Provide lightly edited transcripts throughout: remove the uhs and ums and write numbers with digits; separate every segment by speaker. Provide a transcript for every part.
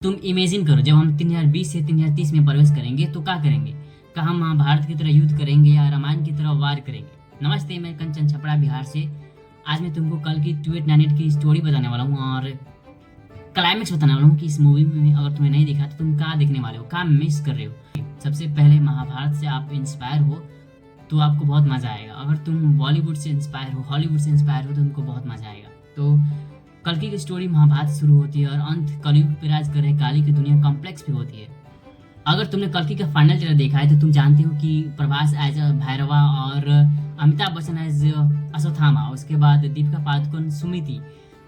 Speaker 1: तुम इमेजिन करो, जब हम 3020 से 3030 में प्रवेश करेंगे तो क्या करेंगे? क्या हम महाभारत की तरह युद्ध करेंगे या रामायण की तरह वार करेंगे? नमस्ते, मैं कंचन छपड़ा बिहार से। आज मैं तुमको कल की 2898 की स्टोरी बताने वाला हूँ और क्लाइमेक्स बताने वाला हूँ कि इस मूवी में अगर तुम्हें नहीं दिखा तो तुम क्या देखने वाले हो, क्या मिस कर रहे हो। सबसे पहले महाभारत से आप इंस्पायर हो तो आपको बहुत मज़ा आएगा। अगर तुम बॉलीवुड से इंस्पायर हो, हॉलीवुड से इंस्पायर हो तो तुमको बहुत मज़ा आएगा। तो कल्कि की स्टोरी महाभारत शुरू होती है और अंत कलयुग पे राज कर रहे काली की दुनिया कॉम्प्लेक्स भी होती है। अगर तुमने कल्कि का फाइनल ट्रेलर देखा है तो तुम जानते हो कि प्रभास एज भैरवा और अमिताभ बच्चन एज अश्वत्थामा, उसके बाद दीपिका पादुकोण सुमिति।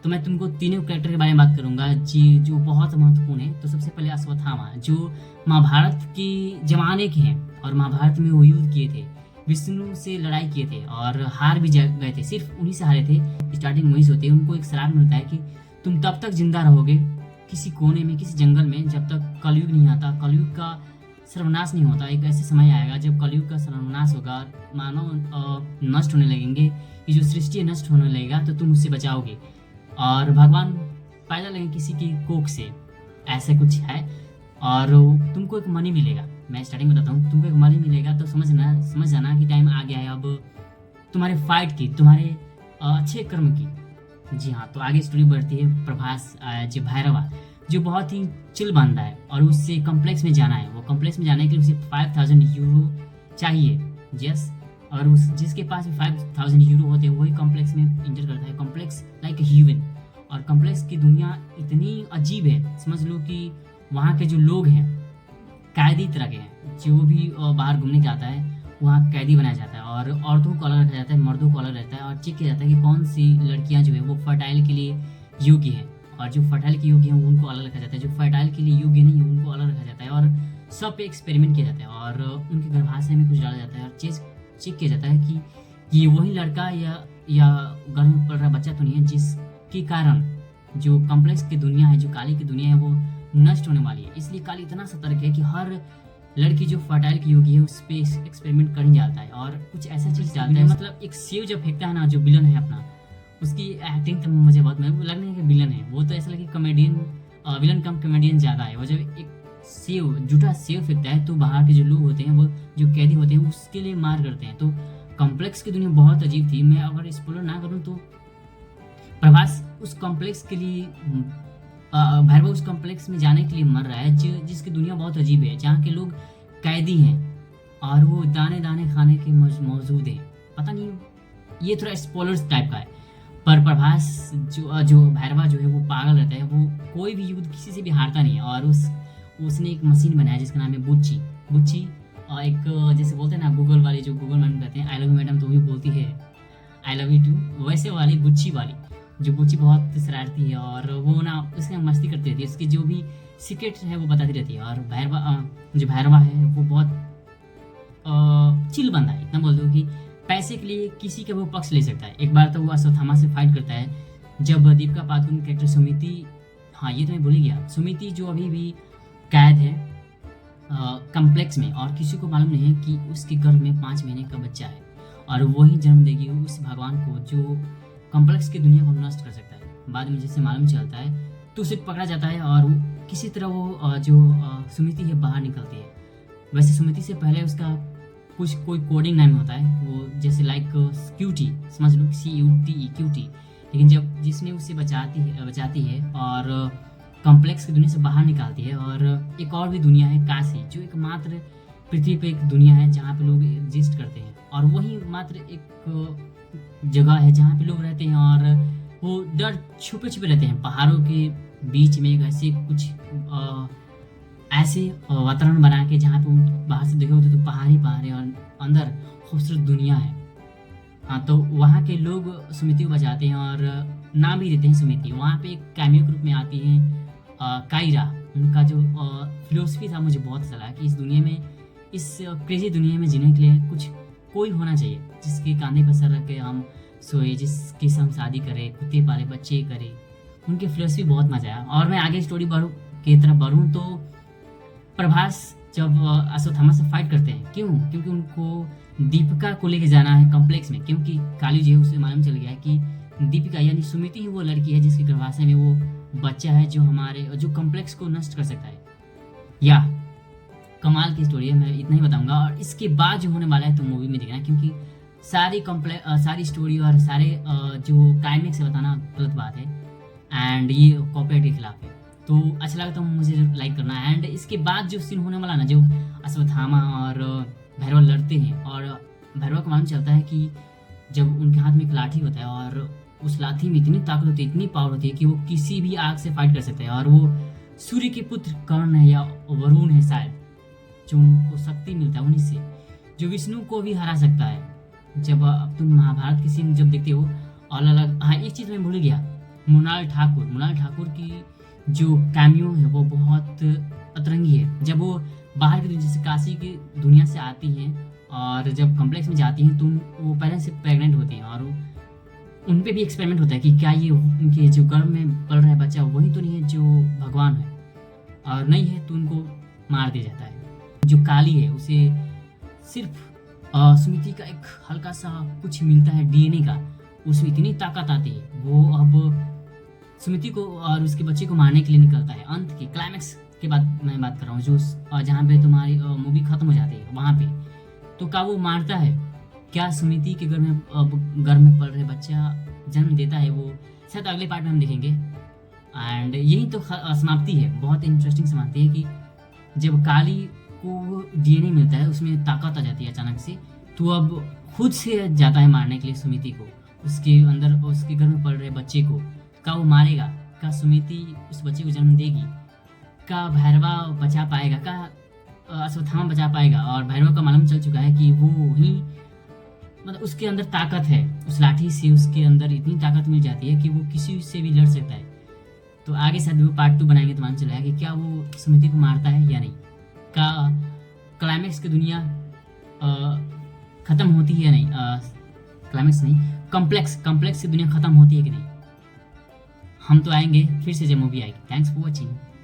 Speaker 1: तो मैं तुमको तीनों कैरेक्टर के बारे में बात करूंगा जी, जो बहुत महत्वपूर्ण है। तो सबसे पहले अश्वत्थामा, जो महाभारत की जमाने के हैं और महाभारत में वो युद्ध किए थे, विष्णु से लड़ाई किए थे और हार भी गए थे। सिर्फ उन्हीं से हारे थे। स्टार्टिंग वहीं से होती है। उनको एक श्राप मिलता है कि तुम तब तक जिंदा रहोगे किसी कोने में, किसी जंगल में, जब तक कलयुग नहीं आता, कलयुग का सर्वनाश नहीं होता। एक ऐसे समय आएगा जब कलयुग का सर्वनाश होगा, मानव नष्ट होने लगेंगे, ये जो सृष्टि है नष्ट होने लगेगा, तो तुम उससे बचाओगे और भगवान पैदा लगेंगे किसी की कोख से, ऐसे कुछ है। और तुमको एक मनी मिलेगा। मैं स्टार्टिंग बताता हूँ, तुमको एक मनी मिलेगा तो समझ जाना कि टाइम आ गया है अब तुम्हारे फाइट की, तुम्हारे अच्छे कर्म की। जी हाँ, तो आगे स्टोरी बढ़ती है। प्रभास जो भैरवा, जो बहुत ही चिल बंदा है और उससे कॉम्प्लेक्स में जाना है। वो कॉम्प्लेक्स में जाने के लिए उसे 5000 यूरो चाहिए। यस, और उस जिसके पास 5000 यूरो होते हैं वही कॉम्प्लेक्स में इंटर करता है। कॉम्प्लेक्स लाइक ह्यूमन, और कॉम्प्लेक्स की दुनिया इतनी अजीब है, समझ लो कि वहाँ के जो लोग हैं कैदी तरह के हैं। जो भी बाहर घूमने जाता है वहाँ कैदी बनाया जाता है और औरतों को अलग रखा जाता है, मर्दों को अलग रहता है और चेक किया जाता है कि कौन सी लड़कियाँ जो है वो फर्टाइल के लिए योग्य हैं और जो फर्टाइल के योग्य हैं उनको अलग रखा जाता है, जो फर्टाइल के लिए योग्य नहीं है उनको अलग रखा जाता है और सब पे एक्सपेरिमेंट किया जाता है और उनके गर्भाशय में कुछ डाला जाता है और चेक किया जाता है कि ये वही लड़का या गर्भ में पड़ रहा बच्चा तो नहीं है जिसके कारण जो कॉम्प्लेक्स की दुनिया है, जो काली की दुनिया है, वो नष्ट होने वाली है। इसलिए काली इतना सतर्क है कि हर लड़की जो फर्टाइल की योगी है उस पर एक्सपेरिमेंट कर ही जाता है और कुछ ऐसा चीज़ डालता है। मतलब एक सेव जब फेंकता है ना, जो विलन है अपना, उसकी एक्टिंग तो मुझे बहुत लग नहीं है कि विलन है वो, तो ऐसा लगे कॉमेडियन, विलन कम कॉमेडियन ज़्यादा है। वो जब एक सेव, झूठा सेव फेंकता है तो बाहर के जो लोग होते हैं, वो जो कैदी होते हैं, उसके लिए मार करते हैं। तो कॉम्प्लेक्स की दुनिया बहुत अजीब थी। मैं अगर स्पॉइलर ना करूँ तो प्रभास उस कॉम्प्लेक्स के लिए, भैरवा उस कॉम्प्लेक्स में जाने के लिए मर रहा है जिसकी दुनिया बहुत अजीब है, जहाँ के लोग कैदी हैं और वो दाने दाने खाने के मौजूद हैं। पता नहीं, ये थोड़ा स्पॉयलर्स टाइप का है। पर प्रभास जो भैरवा जो है वो पागल रहता है। वो कोई भी युद्ध किसी से भी हारता नहीं है और उसने एक मशीन बनाया जिसका नाम है बुच्ची बुच्ची। एक जैसे बोलते हैं ना गूगल वाले, जो गूगल मैडम कहते हैं आई लव यू मैडम, तो वही बोलती है आई लव यू टू, वैसे वाली बुच्ची वाली। जो बुच्ची बहुत शरारती है और वो ना उसके मस्ती करती रहती है, उसकी जो भी सीक्रेट है वो बताती रहती है। और जो भैरवा है वो बहुत चिल बंदा है, इतना बोल दो कि पैसे के लिए किसी का वो पक्ष ले सकता है। एक बार तो वो अश्वत्थामा से फाइट करता है जब दीपिका पादुकोण कैरेक्टर सुमिति, हाँ ये तो मैं भूल ही गया, सुमिति जो अभी भी कैद है कॉम्प्लेक्स में और किसी को मालूम नहीं है कि उसके गर्भ में 5 महीने का बच्चा है और वही जन्म देगी उस भगवान को जो कॉम्प्लेक्स की दुनिया को नष्ट कर सकता है। बाद में जैसे मालूम चलता है तो उसे पकड़ा जाता है और किसी तरह वो जो सुमिति है बाहर निकलती है। वैसे सुमिति से पहले उसका कोई कोडिंग नाम होता है, वो जैसे लाइक क्यूटी, समझ लो CUTE क्यूटी। लेकिन जब जिसने उसे बचाती है और कॉम्प्लेक्स की दुनिया से बाहर निकालती है और एक और भी दुनिया है काशी, जो एकमात्र पृथ्वी पे एक दुनिया है जहाँ पे लोग एग्जिस्ट करते हैं और वही मात्र एक जगह है जहाँ पे लोग रहते हैं और वो डर छुपे रहते हैं पहाड़ों के बीच में। एक ऐसे कुछ ऐसे वातावरण बना के जहाँ पे बाहर से देखे होते तो पहाड़ ही पहाड़ है और अंदर खूबसूरत दुनिया है। हाँ, तो वहाँ के लोग सुमिति को बचाते हैं और नाम भी देते हैं सुमिति। वहाँ पे एक कैमियो के रूप में आती हैं कायरा। उनका जो फिलोसफी था मुझे बहुत अच्छा लगा कि इस दुनिया में, इस क्रेजी दुनिया में जीने के लिए कोई होना चाहिए जिसके कांधे पर सर रख के हम सोए, जिसके से हम शादी करें, कुत्ते पाले, बच्चे करें। उनकी फिलोसफी बहुत मजा आया। और मैं आगे स्टोरी की तरफ बढ़ूँ तो प्रभास जब अश्वत्थामा से फाइट करते हैं, क्योंकि उनको दीपिका को लेके जाना है कॉम्प्लेक्स में, क्योंकि काली जी है उसे मालूम चल गया है कि दीपिका यानी सुमिति ही वो लड़की है जिसके गर्भाशय में वो बच्चा है जो हमारे जो कॉम्प्लेक्स को नष्ट कर सकता है। या कमाल की स्टोरी है, मैं इतना ही बताऊंगा। और इसके बाद जो होने वाला है तो मूवी में देखना, क्योंकि सारी स्टोरी और सारे जो क्लाइमेक्स है बताना गलत बात है एंड ये कॉपीराइट के खिलाफ है। तो अच्छा लगा तो मुझे लाइक करना। एंड इसके बाद जो सीन होने वाला ना, जो अश्वत्थामा और भैरवा लड़ते हैं और भैरवा को मालूम चलता है कि जब उनके हाथ में एक लाठी होता है और उस लाठी में इतनी ताकत होती है, इतनी पावर होती है कि वो किसी भी आग से फाइट कर सकता है। और वो सूर्य के पुत्र कर्ण है या वरुण है शायद, जो उनको शक्ति मिलता है उन्हीं से, जो विष्णु को भी हरा सकता है। जब अब तुम महाभारत की सीन जब देखते हो अलग अलग, हाँ एक चीज़ मैं भूल गया, मृणाल ठाकुर की जो कैमियो है वो बहुत अतरंगी है। जब वो बाहर की दुनिया जैसे काशी की दुनिया से आती हैं और जब कॉम्प्लेक्स में जाती हैं तो वो पहले से प्रेग्नेंट होती हैं और उन पे भी एक्सपेरिमेंट होता है कि क्या ये उनके जो गर्भ में पल रहा है बच्चा वही तो नहीं है जो भगवान है, और नहीं है तो उनको मार दिया जाता है। जो काली है उसे सिर्फ स्मृति का एक हल्का सा कुछ मिलता है डीएनए का, उसमें इतनी ताकत आती है वो अब स्मृति को और उसके बच्चे को मारने के लिए निकलता है। अंत की क्लाइमैक्स के बाद मैं बात कर रहा हूँ, जो जहाँ पे तुम्हारी मूवी खत्म हो जाती है वहाँ पे, तो क्या वो मारता है? क्या स्मृति के घर में पल रहे बच्चा जन्म देता है? वो शायद अगले पार्ट में हम देखेंगे। एंड यही तो समाप्ति है, बहुत इंटरेस्टिंग समाप्ति है कि जब काली को डीएनए मिलता है उसमें ताकत आ जाती है अचानक से, तो अब खुद से जाता है मारने के लिए सुमिति को, उसके अंदर उसके घर में पल रहे बच्चे को। क्या वो मारेगा? क्या सुमिति उस बच्चे को जन्म देगी? क्या भैरवा बचा पाएगा? क्या अश्वत्थामा बचा पाएगा? और भैरवा का मालूम चल चुका है कि वो ही मतलब उसके अंदर ताकत है, उस लाठी से उसके अंदर इतनी ताकत मिल जाती है कि वो किसी से भी लड़ सकता है। तो आगे शायद वो पार्ट 2 बनाएंगे तो मान चला कि क्या वो सुमिति को मारता है या नहीं, का क्लाइमैक्स की दुनिया खत्म होती है या नहीं, क्लाइमैक्स नहीं, कॉम्प्लेक्स की दुनिया खत्म होती है कि नहीं। हम तो आएंगे फिर से जब मूवी आएगी। Thanks for watching.